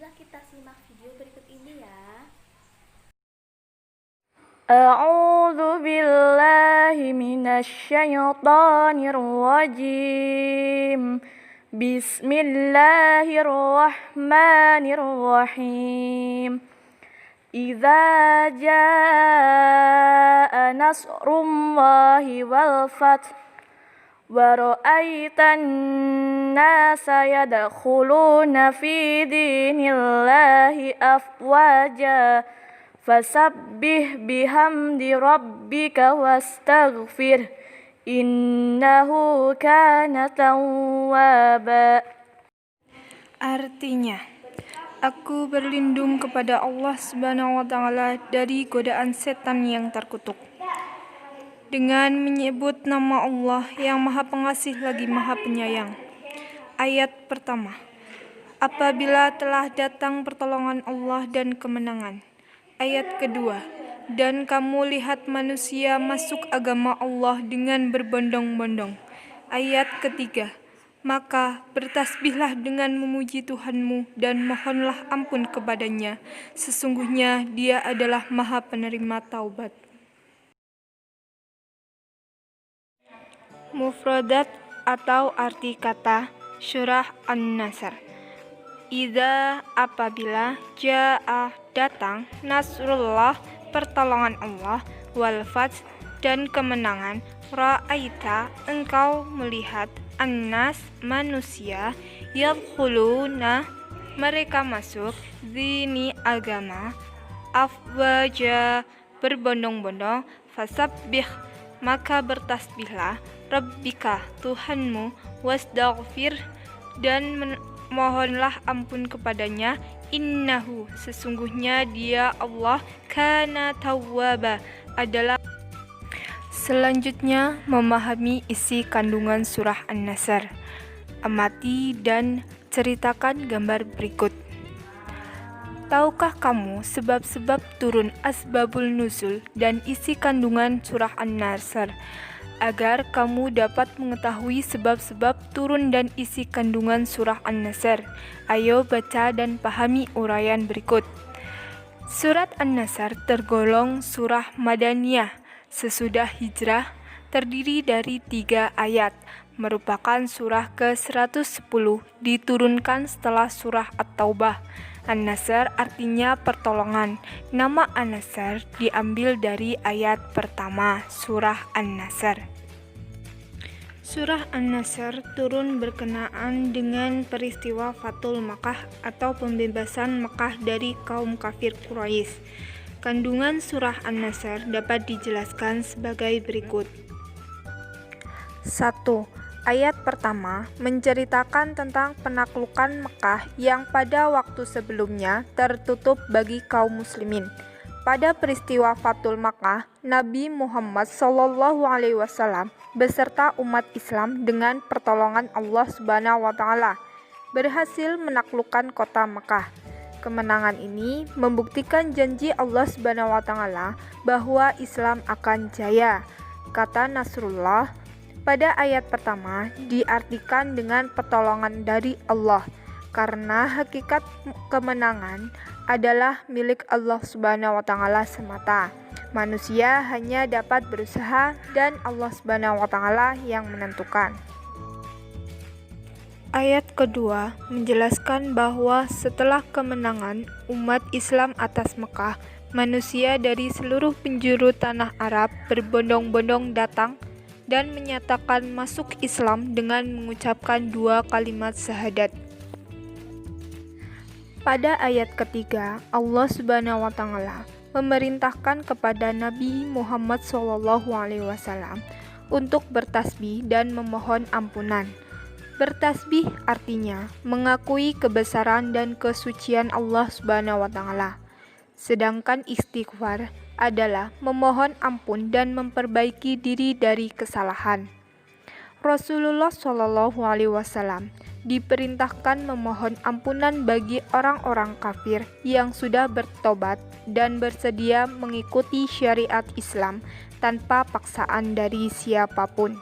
Marilah kita simak video berikut ini ya. A'udzu billahi minasy syaithanir rajim. Bismillahirrahmanirrahim. Idza jaa nasrullahi wal fath wa ra'aitan nasa yadkhuluna fi dinillahi afwaja fasabbih bihamdi rabbika wastaghfir innahu kana tawwaba. Artinya, aku berlindung kepada Allah Subhanahu wa Ta'ala dari godaan setan yang terkutuk. Dengan menyebut nama Allah yang Maha Pengasih lagi Maha Penyayang. Ayat pertama. Apabila telah datang pertolongan Allah dan kemenangan. Ayat kedua. Dan kamu lihat manusia masuk agama Allah dengan berbondong-bondong. Ayat ketiga. Maka bertasbihlah dengan memuji Tuhanmu dan mohonlah ampun kepadanya. Sesungguhnya Dia adalah Maha Penerima Taubat. Mufradat atau arti kata surah An-Nasr. Idza apabila jaa datang nasrullah pertolongan Allah wal fath dan kemenangan ra'aita engkau melihat annas manusia yadkhuluna mereka masuk dini agama afwaja berbondong-bondong fasabbih maka bertasbihlah rabbika Tuhanmu wasdaghfir dan mohonlah ampun kepadanya innahu sesungguhnya Dia Allah kana tawwaba adalah. Selanjutnya memahami isi kandungan surah An-Nasr. Amati dan ceritakan gambar berikut. Tahukah kamu sebab-sebab turun asbabul nuzul dan isi kandungan surah An-Nasr? Agar kamu dapat mengetahui sebab-sebab turun dan isi kandungan surah An-Nasr, ayo baca dan pahami uraian berikut. Surat An-Nasr tergolong surah Madaniyah sesudah hijrah, terdiri dari 3 ayat, merupakan surah ke-110, diturunkan setelah surah At-Taubah. An-Nasr artinya pertolongan. Nama An-Nasr diambil dari ayat pertama surah An-Nasr. Surah An-Nasr turun berkenaan dengan peristiwa Fathul Makkah atau pembebasan Makkah dari kaum kafir Quraisy. Kandungan surah An-Nasr dapat dijelaskan sebagai berikut. 1. Ayat pertama menceritakan tentang penaklukan Mekah yang pada waktu sebelumnya tertutup bagi kaum muslimin. Pada peristiwa Fathul Makkah, Nabi Muhammad SAW beserta umat Islam dengan pertolongan Allah Subhanahu wa Ta'ala berhasil menaklukkan kota Mekah. Kemenangan ini membuktikan janji Allah Subhanahu wa Ta'ala bahwa Islam akan jaya. Kata Nasrullah pada ayat pertama diartikan dengan pertolongan dari Allah, karena hakikat kemenangan adalah milik Allah Subhanahu wa Ta'ala semata. Manusia hanya dapat berusaha dan Allah Subhanahu wa Ta'ala yang menentukan. Ayat kedua menjelaskan bahwa setelah kemenangan umat Islam atas Mekah, manusia dari seluruh penjuru tanah Arab berbondong-bondong datang dan menyatakan masuk Islam dengan mengucapkan 2 kalimat syahadat. Pada ayat ketiga, Allah Subhanahu wa Ta'ala memerintahkan kepada Nabi Muhammad SAW untuk bertasbih dan memohon ampunan. Bertasbih artinya mengakui kebesaran dan kesucian Allah Subhanahu wa Ta'ala. Sedangkan istighfar adalah memohon ampun dan memperbaiki diri dari kesalahan. Rasulullah SAW diperintahkan memohon ampunan bagi orang-orang kafir yang sudah bertobat dan bersedia mengikuti syariat Islam tanpa paksaan dari siapapun.